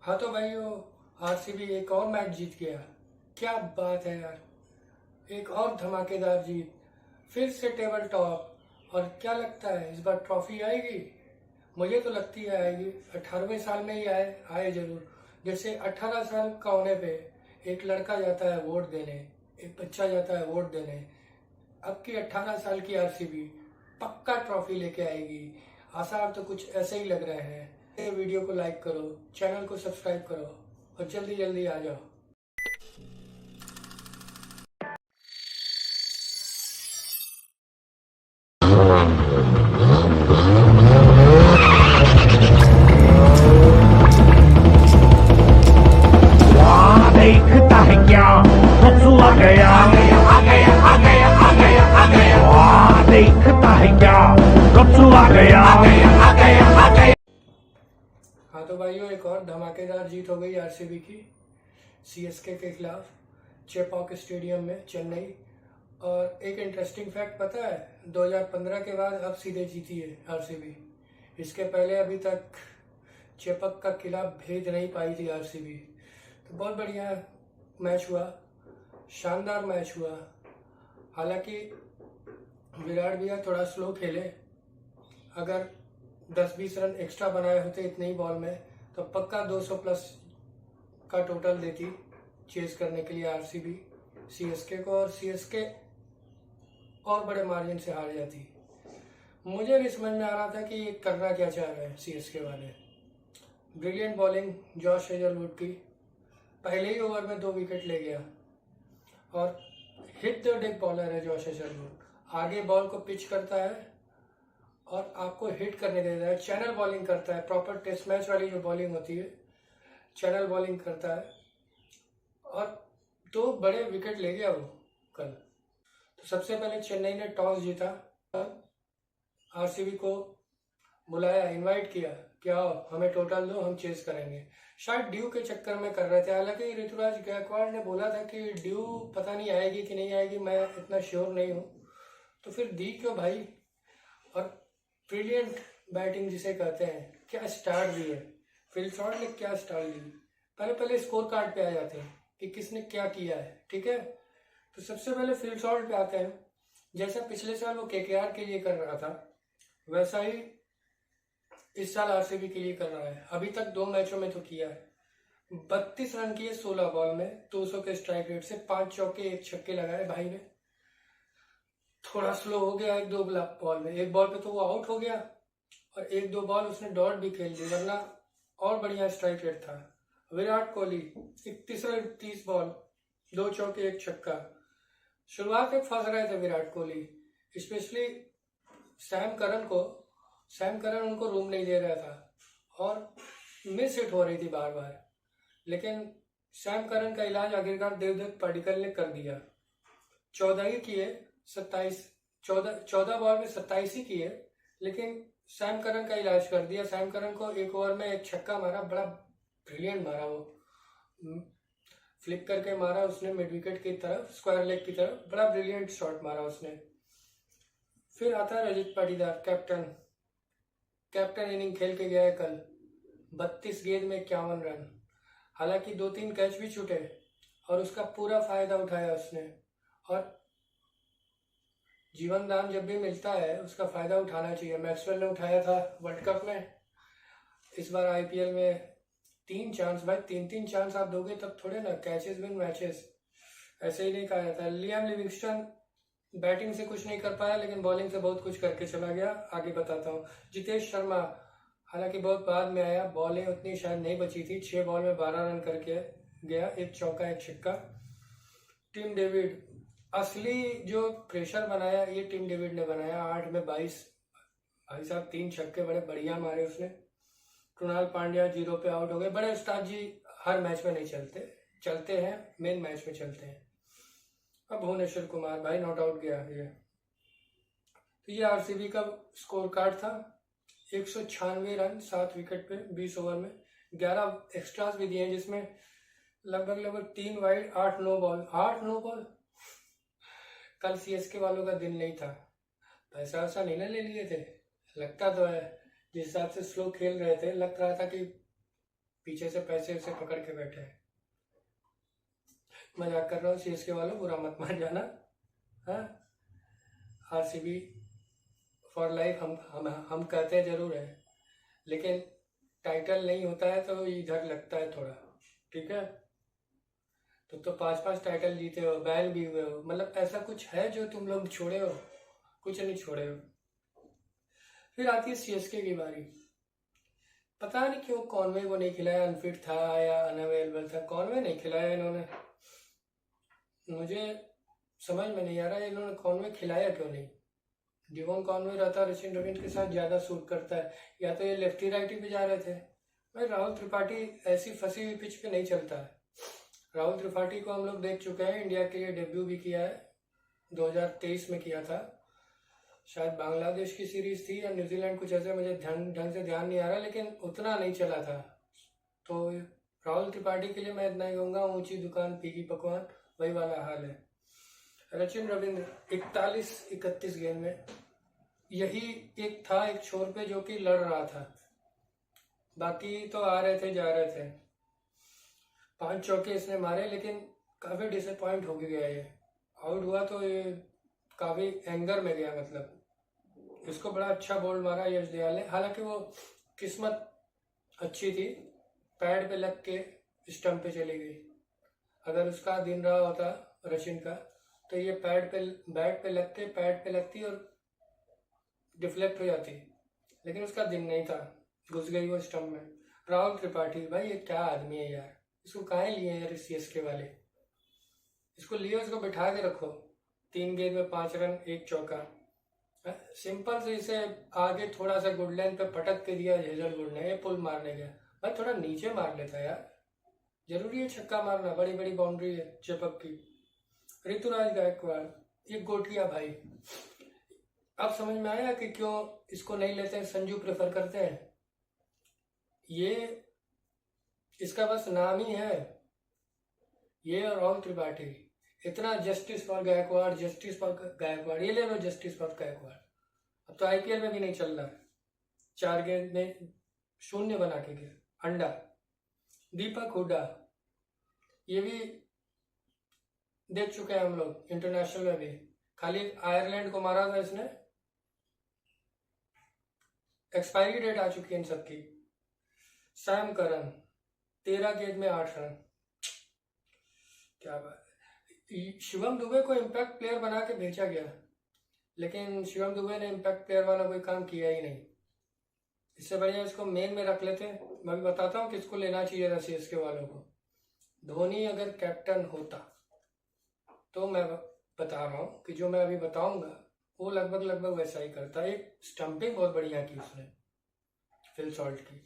हाँ तो भाइयों, आरसीबी एक और मैच जीत गया। क्या बात है यार, एक और धमाकेदार जीत, फिर से टेबल टॉप। और क्या लगता है इस बार ट्रॉफी आएगी? मुझे तो लगती है आएगी। 18वें साल में ही आए जरूर। जैसे 18 साल का होने पे एक लड़का जाता है वोट देने, एक बच्चा जाता है वोट देने। अब की 18 साल की आरसीबी पक्का ट्रॉफी लेके आएगी। आसार तो कुछ ऐसे ही लग रहे हैं। ये वीडियो को लाइक करो, चैनल को सब्सक्राइब करो और जल्दी जल्दी आ जाओ। देखता है क्या रसूल आ गया आ गया आ गया आ गया आ गया आ गया वाह देखता है क्या रसूल आ गया आ गया आ गया आ गया। हाँ तो भाइयों, एक और धमाकेदार जीत हो गई आरसीबी की सीएसके के खिलाफ चेपॉक स्टेडियम में, चेन्नई। और एक इंटरेस्टिंग फैक्ट पता है, 2015 के बाद अब सीधे जीती है आरसीबी। इसके पहले अभी तक चेपॉक का किला भेद नहीं पाई थी आरसीबी। तो बहुत बढ़िया मैच हुआ, शानदार मैच हुआ। हालांकि विराट भैया थोड़ा स्लो खेले। अगर 10-20 रन एक्स्ट्रा बनाए होते इतने ही बॉल में तो पक्का 200 प्लस का टोटल देती चेस करने के लिए आरसीबी सीएसके को, और सीएसके और बड़े मार्जिन से हार जाती। मुझे नहीं समझ में आ रहा था कि ये करना क्या चाह रहे हैं सीएसके वाले। ब्रिलियंट बॉलिंग जॉश हेजलवुड की, पहले ही ओवर में 2 विकेट ले गया। और हिट द डेक बॉलर है जॉश हेजलवुड। आगे बॉल को पिच करता है और आपको हिट करने देता है। चैनल बॉलिंग करता है, प्रॉपर टेस्ट मैच वाली जो बॉलिंग होती है, चैनल बॉलिंग करता है। और 2 बड़े विकेट ले गया वो कल। तो सबसे पहले चेन्नई ने टॉस जीता, आरसीबी को बुलाया, इनवाइट किया कि आओ हमें टोटल दो, हम चेस करेंगे। शायद ड्यू के चक्कर में कर रहे थे। हालांकि ऋतुराज गायकवाड़ ने बोला था कि ड्यू पता नहीं आएगी कि नहीं आएगी, मैं इतना श्योर नहीं हूँ। तो फिर दी क्यों भाई? और ब्रिलियंट बैटिंग जिसे कहते हैं, क्या स्टार्ट दी है फिल शॉर्ट ने, क्या स्टार्ट दी। पहले स्कोर कार्ड पे आ जाते हैं कि किसने क्या किया है, ठीक है। तो सबसे पहले फिल शॉर्ट पे आते हैं। जैसा पिछले साल वो केकेआर के लिए कर रहा था, वैसा ही इस साल आरसीबी के लिए कर रहा है। अभी तक 2 मैचों में तो किया है। 32 रन किए 16 बॉल में, 200 के स्ट्राइक रेट से, 5 चौके 1 छक्के लगाए भाई ने। थोड़ा स्लो हो गया 1-2 बॉल में, एक बॉल पे तो वो आउट हो गया और 1-2 बॉल उसने डॉट भी खेल दी, वरना और बढ़िया स्ट्राइक रेट था। विराट कोहली 31 बॉल, 2 चौके 1 छक्का। शुरुआत में फंस रहे थे Virat Kohli, specially Sam Curran उनको रूम नहीं दे रहा था और मिस हिट हो रही थी बार बार। लेकिन सैम करन का इलाज आखिरकार देवदत्त पडिक्कल ने कर दिया। 14 ही किए 27, 14 बॉल में 27 ही किए, लेकिन सैम करन का इलाज कर दिया। सैम करन को 1 ओवर में 1 छक्का मारा, बड़ा ब्रिलियंट मारा वो, फ्लिक करके मारा उसने मिड विकेट की तरफ, स्क्वायर लेग की तरफ, बड़ा ब्रिलियंट शॉट मारा उसने। फिर आता है रजत पाटीदार, कैप्टन इनिंग खेल के गया है कल, 32 गेंद में 51 रन। हालांकि 2-3 कैच भी छूटे और उसका पूरा फायदा उठाया उसने। और जीवन दान जब भी मिलता है उसका फायदा उठाना चाहिए। मैक्सवेल ने उठाया था वर्ल्ड कप में, इस बार आईपीएल में 3 चांस भाई, 3-3 चांस आप दोगे तब थोड़े ना कैचेस विन मैचेस, ऐसे ही नहीं कहा जाता। लियाम लिविंगस्टन बैटिंग से कुछ नहीं कर पाया, लेकिन बॉलिंग से बहुत कुछ करके चला गया, आगे बताता हूँ। जितेश शर्मा हालांकि बहुत बाद में आया, बॉलें उतनी शायद नहीं बची थी, 6 बॉल में 12 रन करके गया, 1 चौका 1 छक्का। टिम डेविड, असली जो प्रेशर बनाया ये टिम डेविड ने बनाया, 8 में 22, भाई साहब 3 छक्के बड़े बढ़िया मारे उसने। कृणाल पांड्या 0 पे आउट हो गए। बड़े उस्ताद जी हर मैच में नहीं चलते हैं, मेन मैच में चलते हैं। अब भुवनेश्वर कुमार भाई नॉट आउट गया ये। तो ये आरसीबी का स्कोर कार्ड था। 196 रन 7 विकेट पे 20 ओवर में, 11 एक्स्ट्रास भी दिए जिसमें लगभग 3 वाइड, 8-9 बॉल। कल सीएसके वालों का दिन नहीं था, पैसा वैसा नहीं ना ले लिए थे, लगता तो है जिस हिसाब से स्लो खेल रहे थे, लग रहा था कि पीछे से पैसे उसे पकड़ के बैठे हैं। मजाक कर रहा हूँ, सीएसके वालों बुरा मत मान जाना। हाँ, आरसीबी फॉर लाइफ हम कहते जरूर है, लेकिन टाइटल नहीं होता है तो इधर लगता है थोड़ा। ठीक है, तो 5-5 टाइटल जीते हो, बैन भी हुए हो, मतलब ऐसा कुछ है जो तुम लोग छोड़े हो? कुछ नहीं छोड़े हो। फिर आती है सीएसके की बारी। पता नहीं क्यों कॉनवे को नहीं खिलाया, अनफिट था या अनअवेलेबल था। कॉनवे नहीं खिलाया इन्होंने, मुझे समझ में नहीं आ रहा है इन्होंने कॉनवे खिलाया क्यों नहीं। डिवॉन कॉनवे रहता रचिन रविंद्र के साथ ज़्यादा सूट करता है, या तो ये लेफ्टी राइटी पे जा रहे थे। भाई राहुल त्रिपाठी ऐसी फंसी हुई पिच पे नहीं चलता है। राहुल त्रिपाठी को हम लोग देख चुके हैं, इंडिया के लिए डेब्यू भी किया है, 2023 में किया था, शायद बांग्लादेश की सीरीज थी या न्यूजीलैंड, कुछ ऐसे, मुझे ढंग से ध्यान नहीं आ रहा, लेकिन उतना नहीं चला था। तो राहुल त्रिपाठी के लिए मैं इतना ही कहूँगा, ऊंची दुकान फीकी पकवान, वही वाला हाल है। रचिन रविंद्र 41-31 गेंद में यही एक था, एक छोर पे जो कि लड़ रहा था, बाकी तो आ रहे थे जा रहे थे। 5 चौके इसने मारे, लेकिन काफी डिसअपॉइंट हो गया ये। आउट हुआ तो ये काफी एंगर में गया, मतलब इसको बड़ा अच्छा बॉल मारा यश दयाल ने। हालांकि वो किस्मत अच्छी थी, पैड पे लग के स्टंप पे चली गई। अगर उसका दिन रहा होता रचिन का, तो ये बैट पे लग के पैड पे लगती और डिफ्लेक्ट हो जाती, लेकिन उसका दिन नहीं था, घुस गई वो स्टंप में। राहुल त्रिपाठी, भाई ये क्या आदमी है यार, इसको काहे लिए यार सीएसके वाले, इसको लिए उसको बिठा के रखो। 3 गेंद में 5 रन 1 चौका, सिंपल से इसे आगे थोड़ा सा गुड लाइन पे पटक के दिया हेजलवुड ने, ये पुल मारने गया। भाई थोड़ा नीचे मार लेता यार, जरूरी है छक्का मारना, बड़ी बड़ी बाउंड्री है चेपक की। ऋतुराज गायकवाड़, ये गोटिया भाई, अब समझ में आया कि क्यों इसको नहीं लेते हैं, संजू प्रेफर करते हैं। ये इसका बस नाम ही है, ये और राहुल त्रिपाठी। इतना justice for Gaikwad, justice for Gaikwad, ये ले लो जस्टिस फॉर गायकवाड़। अब तो आईपीएल में भी नहीं चल रहा है, 4 गेंद में 0 बना के गया अंडा। दीपक हुड्डा, ये भी देख चुके हैं हम लोग इंटरनेशनल में भी, खाली आयरलैंड को मारा था इसने, एक्सपायरी डेट आ चुकी है इन सबकी। सैम करन 13 गेंद में 8 रन, क्या बात है। शिवम दुबे को इम्पैक्ट प्लेयर बना के भेजा गया, लेकिन शिवम दुबे ने इम्पैक्ट प्लेयर वाला कोई काम किया ही नहीं। इससे बढ़िया इसको मेन में रख लेते। मैं भी बताता हूँ किसको लेना चाहिए था सीएसके वालों को। धोनी अगर कैप्टन होता तो मैं बता रहा हूँ कि जो मैं अभी बताऊंगा वो लगभग वैसा ही करता। एक स्टंपिंग बहुत बढ़िया की उसने, फिल सॉल्ट की।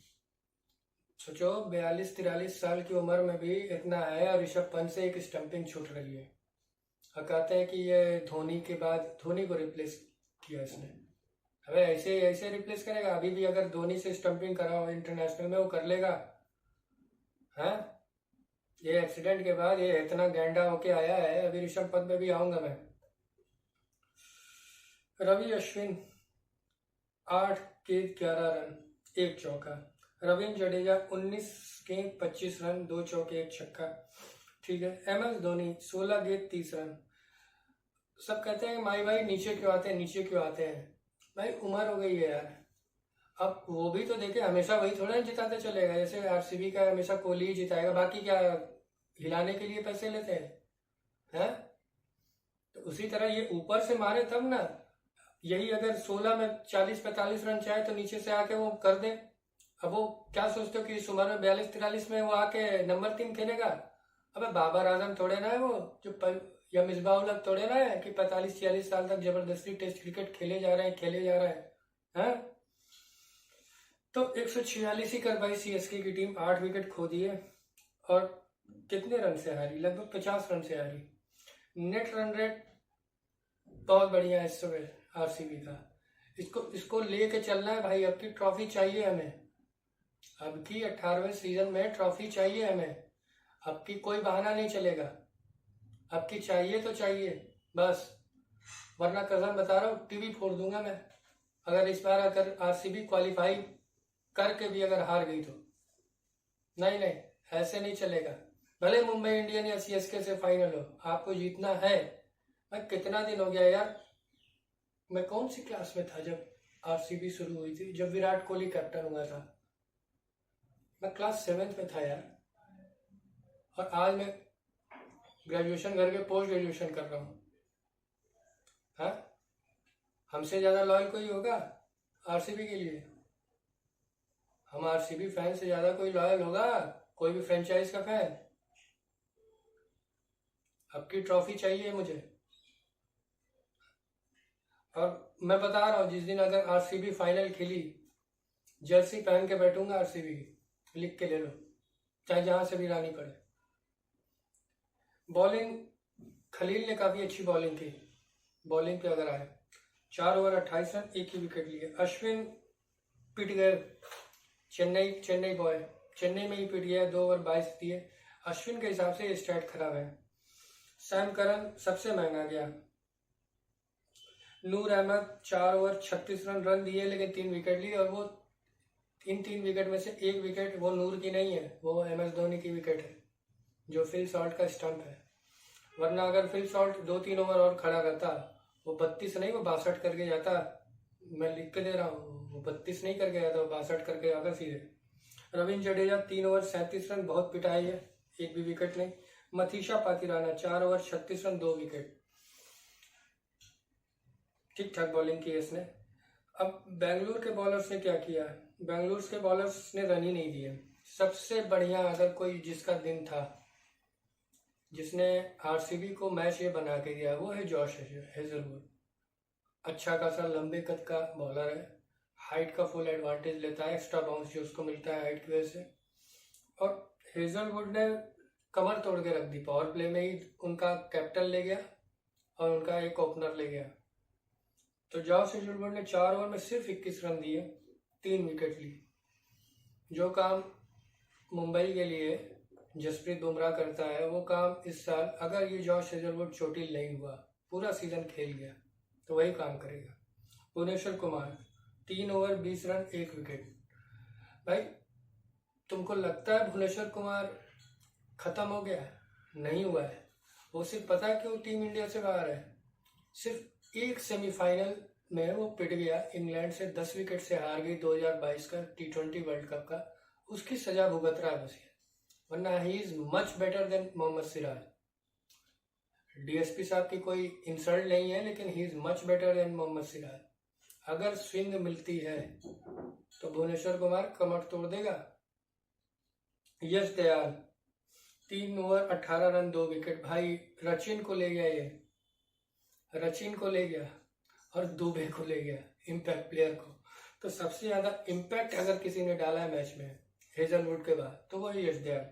सोचो 42-43 साल की उम्र में भी इतना है, और ऋषभ पंत से एक स्टंपिंग छूट रही है। और कहते हैं कि ये धोनी के बाद धोनी को रिप्लेस किया इसने। अबे ऐसे रिप्लेस करेगा? अभी भी अगर धोनी से स्टंपिंग करा हो इंटरनेशनल में, वो कर लेगा? हैं? ये एक्सीडेंट के बाद ये इतना गैंडा होके आया है। अभी ऋषभ पंत में भी आऊंगा मैं। रवि अश्विन 8 गेंद 11 रन 1 चौका। रविंद्र जडेजा 19 गेंद 25 रन 2 चौके 1 छक्का। ठीक है। MS धोनी 16 गेंद 30 रन। सब कहते हैं माई भाई नीचे क्यों आते हैं। भाई उम्र हो गई है यार, अब वो भी तो देखे, हमेशा वही थोड़ा जिताते चलेगा। जैसे आरसीबी का हमेशा कोहली ही जिताएगा, बाकी क्या हिलाने के लिए पैसे लेते हैं? तो उसी तरह ये ऊपर से मारे तब ना। यही अगर 16 में 40-45 रन चाहे तो नीचे से आके वो कर दे। अब वो क्या सोचते हो कि इस उम्र में 42-43 में वो आके नंबर 3 खेलेगा? अबे बाबर आजम थोड़े ना है वो, जो या मिसबाह उल हक थोड़े ना है कि 45-46 साल तक जबरदस्ती टेस्ट क्रिकेट खेले जा रहे हैं। तो 146 ही कर पाई सीएसके की टीम, 8 विकेट खो दिए और कितने रन से हारी? लगभग 50 रन से हारी। नेट रन रेट बहुत बढ़िया है इस समय आरसीबी का। इसको लेके चलना है भाई। अब की ट्रॉफी चाहिए हमें, अब की 18वें सीजन में ट्रॉफी चाहिए हमें। अब की कोई बहाना नहीं चलेगा, अब की चाहिए तो चाहिए बस, वरना कसम बता रहा हूँ टीवी फोड़ दूंगा मैं। अगर इस बार अगर आरसीबी क्वालिफाई करके भी अगर हार गई तो नहीं नहीं, ऐसे नहीं चलेगा। भले मुंबई इंडियन या सीएसके से फाइनल हो, आपको जीतना है। मैं कितना दिन हो गया यार, मैं कौन सी क्लास में था जब आरसीबी शुरू हुई थी, जब विराट कोहली कैप्टन हुआ था। मैं क्लास 7th में था यार, और आज मैं ग्रेजुएशन करके पोस्ट ग्रेजुएशन कर रहा हूँ। हाँ, हमसे ज्यादा लॉयल कोई होगा आरसीबी के लिए? हम आरसीबी फैन से ज्यादा कोई लॉयल होगा? कोई भी फ्रेंचाइज का फैन? अब की ट्रॉफी चाहिए मुझे। और मैं बता रहा हूँ, जिस दिन अगर आरसीबी फाइनल खेली, जर्सी पहन के बैठूंगा आरसीबी की, लिख के ले लो, चाहे जहां से भी लानी पड़े। बॉलिंग, खलील ने काफी अच्छी बॉलिंग की। बॉलिंग पे अगर आए, 4 ओवर 28 रन, 1 ही विकेट लिए। अश्विन पिट गए, चेन्नई बॉय, चेन्नई में ही पिट गया, 2 ओवर 22 दिए। अश्विन के हिसाब से ये स्टैट खराब है। सैम करन सबसे महंगा गया। नूर अहमद 4 ओवर 36 रन दिए, लेकिन 3 विकेट लिए, और वो इन 3 विकेट में से 1 विकेट वो नूर की नहीं है, वो MS धोनी की विकेट है, जो फिल सॉल्ट का स्टंप है। वरना अगर फिल सॉल्ट 2-3 ओवर और खड़ा रहता, वो 32 नहीं, वो 62 करके जाता। मैं लिख के दे रहा हूँ, वो 32 नहीं करके जाता, वो 62 करके जाता सीधे। रविंद्र जडेजा 3 ओवर 37 रन, बहुत पिटाई है, 1 भी विकेट नहीं। Matheesha Pathirana 4 over 36 run, 2 wicket. ठीक ठाक बॉलिंग की इसने। अब बेंगलुरु के बॉलर्स ने क्या किया? बेंगलुरु के बॉलर्स ने रन ही नहीं दिए। सबसे बढ़िया अगर कोई जिसका दिन था, जिसने आरसीबी को मैच ये बना के दिया, वो है जॉश हेजलवुड। अच्छा खासा लंबे कद का बॉलर है, हाइट का फुल एडवांटेज लेता है, एक्स्ट्रा बाउंस जो उसको मिलता है हाइट की वजह से। और हेजलवुड ने कमर तोड़ के रख दी। पावर प्ले में ही उनका कैप्टन ले गया और उनका एक ओपनर ले गया। तो जॉश हेजलवुड ने 4 ओवर में सिर्फ 21 रन दिए, 3 विकेट ली। जो काम मुंबई के लिए जसप्रीत बुमराह करता है, वो काम इस साल अगर ये जॉश हेजलवुड चोटिल नहीं हुआ, पूरा सीजन खेल गया, तो वही काम करेगा। Bhuvneshwar Kumar 3 over 20 run, 1 wicket. भाई, तुमको लगता है भुवनेश्वर कुमार खत्म हो गया? नहीं हुआ है। वो सिर्फ पता है क्यों टीम इंडिया से बाहर है? सिर्फ एक सेमीफाइनल में वो पिट गया इंग्लैंड से, 10 विकेट से हार गई 2022 का T20 वर्ल्ड कप का, उसकी सजा भुगत रहा है बस। वरना he is much better than Mohammed Siraj. DSP साहब की कोई इंसल्ट नहीं है, लेकिन he is much better than Mohammed Siraj. अगर स्विंग मिलती है तो भुवनेश्वर कुमार कमर तोड़ देगा। यश दयाल 3 ओवर 18 रन, 2 विकेट। भाई, रचिन को ले गया, ये रचिन को ले गया और दुबे को ले गया, इम्पैक्ट प्लेयर को। तो सबसे ज्यादा इम्पैक्ट अगर किसी ने डाला है मैच में हेजलवुड के बाद, तो वो Yash Dayal.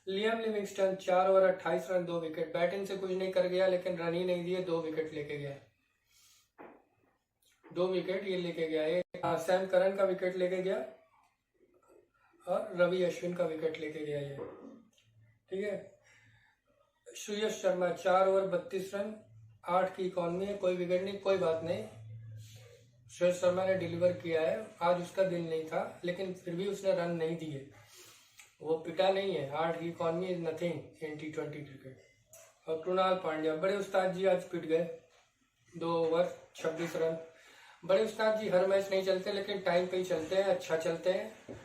Liam Livingstone 4 over 28 run, 2 wicket. Batting से कुछ नहीं कर गया, लेकिन रन ही नहीं दिए, 2 विकेट लेके गया, 2 विकेट ये लेके गया। ये सैम करन का विकेट लेके गया और रवि अश्विन का विकेट लेके गया ये, ठीक है। श्रेयस शर्मा 4 ओवर 32 रन, 8 की इकॉनमी है, कोई विकेट नहीं, कोई बात नहीं। श्रेयस शर्मा ने डिलीवर किया है, आज उसका दिन नहीं था, लेकिन फिर भी उसने रन नहीं दिए, वो पिटा नहीं है। 8 की economy is nothing in T20 cricket. और कृणाल पांड्या, बड़े उस्ताद जी आज पिट गए, 2 ओवर 26 रन। बड़े उस्ताद जी हर मैच नहीं चलते, लेकिन टाइम पे ही चलते हैं, अच्छा चलते हैं।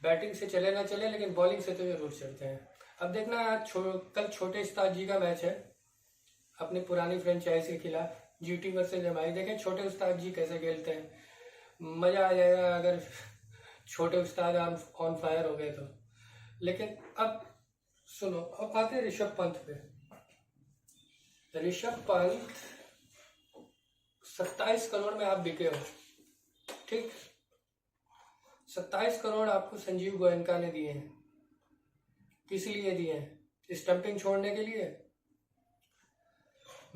बैटिंग से चले ना चले, लेकिन बॉलिंग से तो जरूर चलते हैं। अब देखना, आज कल छोटे उस्ताद जी का मैच है अपनी पुरानी फ्रेंचाइज के खिलाफ, GT वर्सेस MI। देखें छोटे उस्ताद जी कैसे खेलते हैं, मजा आ जाएगा अगर छोटे उस्ताद ऑन फायर हो गए तो। लेकिन अब सुनो, अब आते हैं ऋषभ पंत पे। ऋषभ पंत 27 करोड़ में आप बिके हो, ठीक। 27 करोड़ आपको संजीव गोयनका ने दिए हैं। किस लिए दिए हैं? स्टंपिंग छोड़ने के लिए?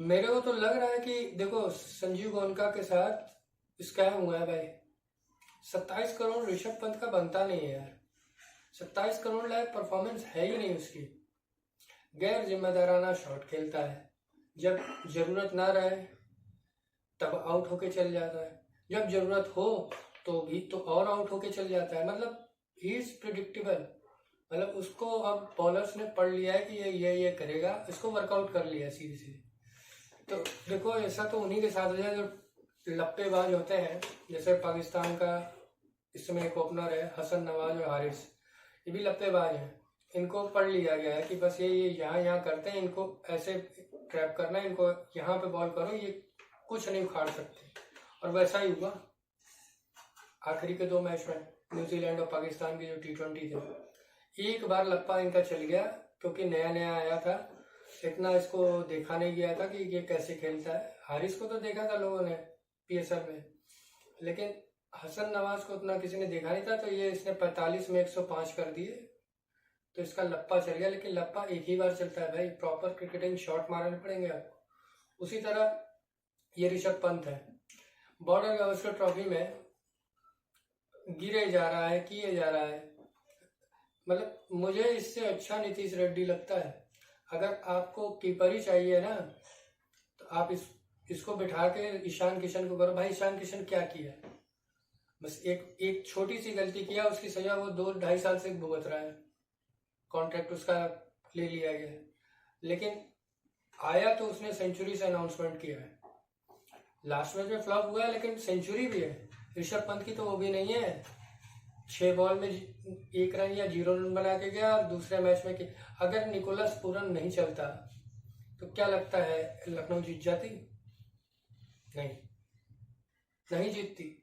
मेरे को तो लग रहा है कि देखो, संजीव गोयनका के साथ स्कैम हुआ है भाई। 27 करोड़ ऋषभ पंत का बनता नहीं है यार। 27 करोड़ लायक परफॉर्मेंस है ही नहीं उसकी। गैर जिम्मेदाराना शॉट खेलता है, जब जरूरत ना रहे तब आउट होके चल जाता है, जब जरूरत हो तो भी तो और आउट होके चल जाता है। मतलब ही इज प्रिडिक्टेबल। मतलब उसको अब बॉलर्स ने पढ़ लिया है कि ये करेगा, इसको वर्कआउट कर लिया सीधे सीधे। तो देखो ऐसा तो उन्हीं के साथ हो जाए जो लप्पेबाज होते हैं। जैसे पाकिस्तान का इस समय एक ओपनर है हसन नवाज और हारिस, ये भी लप्पेबाज हैं। इनको पढ़ लिया गया है कि बस ये यहाँ करते हैं, इनको ऐसे ट्रैप करना है, इनको यहाँ पे बॉल करो, ये कुछ नहीं उखाड़ सकते। और वैसा ही हुआ आखिरी के 2 मैच में, न्यूजीलैंड और पाकिस्तान की जो T20 थे। एक बार लप्पा इनका चल गया क्योंकि नया नया आया था, इतना इसको देखा नहीं गया था कि ये कैसे खेलता है। हारिस को तो देखा था लोगों ने PSL में, लेकिन हसन नवाज को उतना किसी ने देखा नहीं था। तो ये इसने 45 में 105 कर दिए, तो इसका लप्पा चल गया। लेकिन लप्पा एक ही बार चलता है भाई, प्रॉपर क्रिकेटिंग शॉट मारने पड़ेंगे आपको। उसी तरह ये ऋषभ पंत है, बॉर्डर गावस्कर ट्रॉफी में गिरे जा रहा है, किए जा रहा है। मतलब मुझे इससे अच्छा नीतीश रेड्डी लगता है। अगर आपको कीपर ही चाहिए ना, तो आप इसको बिठा के ईशान किशन को करो। भाई ईशान किशन क्या किया, बस एक छोटी सी गलती किया, उसकी सजा वो 2-2.5 साल से भुगत रहा है। कॉन्ट्रैक्ट उसका ले लिया गया, लेकिन आया तो उसने सेंचुरी से अनाउंसमेंट किया है। लास्ट मैच में फ्लॉप हुआ है, लेकिन सेंचुरी भी है। ऋषभ पंत की तो वो भी नहीं है, 6 बॉल में 1 रन या 0 रन बना के गया। और दूसरे मैच में अगर निकोलस पूरन नहीं चलता तो क्या लगता है लखनऊ जीत जाती? नहीं जीतती।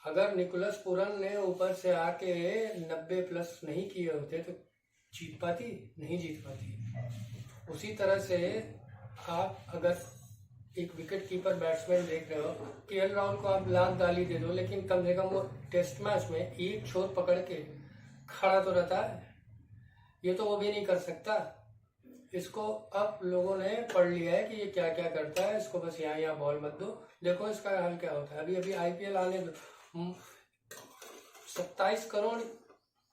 अगर निकोलस पूरन ने ऊपर से आके 90 प्लस नहीं किए होते तो जीत पाती? नहीं जीत पाती। उसी तरह से आप अगर एक विकेट कीपर बैट्समैन देख रहे हो, KL राहुल को आप लाख गाली दे दो, लेकिन कम से कम वो टेस्ट मैच में एक छोर पकड़ के खड़ा तो रहता है। ये तो वो भी नहीं कर सकता। इसको अब लोगों ने पढ़ लिया है कि ये क्या क्या करता है, इसको बस यहाँ बॉल मत दो, देखो इसका हाल क्या होता है। अभी IPL आने दो। 27 करोड़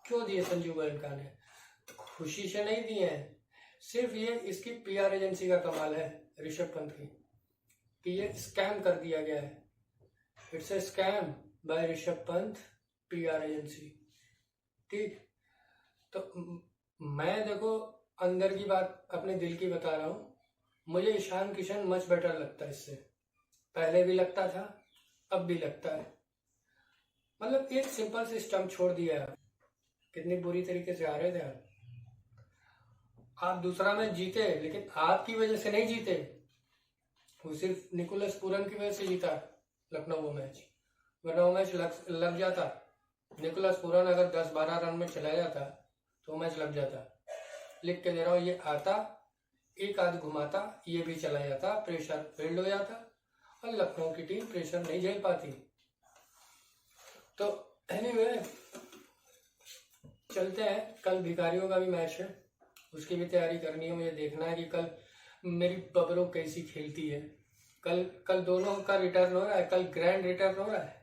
क्यों दिए संजू गोयनका ने? खुशी से नहीं दिए हैं, सिर्फ ये इसकी PR एजेंसी का कमाल है ऋषभ पंत की, कि ये स्कैम कर दिया गया है। It's a scam by Rishabh Pant PR agency. ठीक, तो मैं देखो अंदर की बात अपने दिल की बता रहा हूँ। मुझे ईशान किशन मच बेटर लगता है इससे, पहले भी लगता था, अब भी लगता है। मतलब एक सिंपल से स्टंप छोड़ दिया है, कितनी बुरी तरीके से आ रहे थे आप दूसरा मैच जीते, लेकिन आपकी वजह से नहीं जीते, वो सिर्फ निकोलस पूरन की वजह से जीता लखनऊ वो मैच। वरना वो मैच लग जाता, निकोलस पूरन अगर 10-12 रन में चला जाता तो मैच लग जाता। लिख के दे रहा हूँ, ये आता, एक आध घुमाता, ये भी चला जाता, प्रेशर बिल्ड हो जाता और लखनऊ की टीम प्रेशर नहीं झेल पाती। तो एनीवे चलते हैं, कल भिखारियों का भी मैच है, उसकी भी तैयारी करनी है। मुझे देखना है कि कल मेरी बबरों कैसी खेलती है। कल दोनों का रिटर्न हो रहा है, कल ग्रैंड रिटर्न हो रहा है,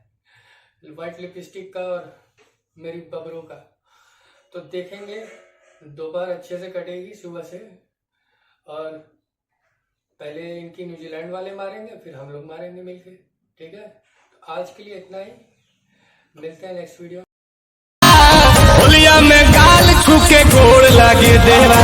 व्हाइट लिपस्टिक का और मेरी बबरों का। तो देखेंगे, 2 बार अच्छे से कटेगी सुबह से, और पहले इनकी न्यूजीलैंड वाले मारेंगे, फिर हम लोग मारेंगे मिलके। ठीक है, तो आज के लिए इतना ही, मिलते हैं नेक्स्ट वीडियो। होलिया में गाल छू के गोड़ लगे देवा।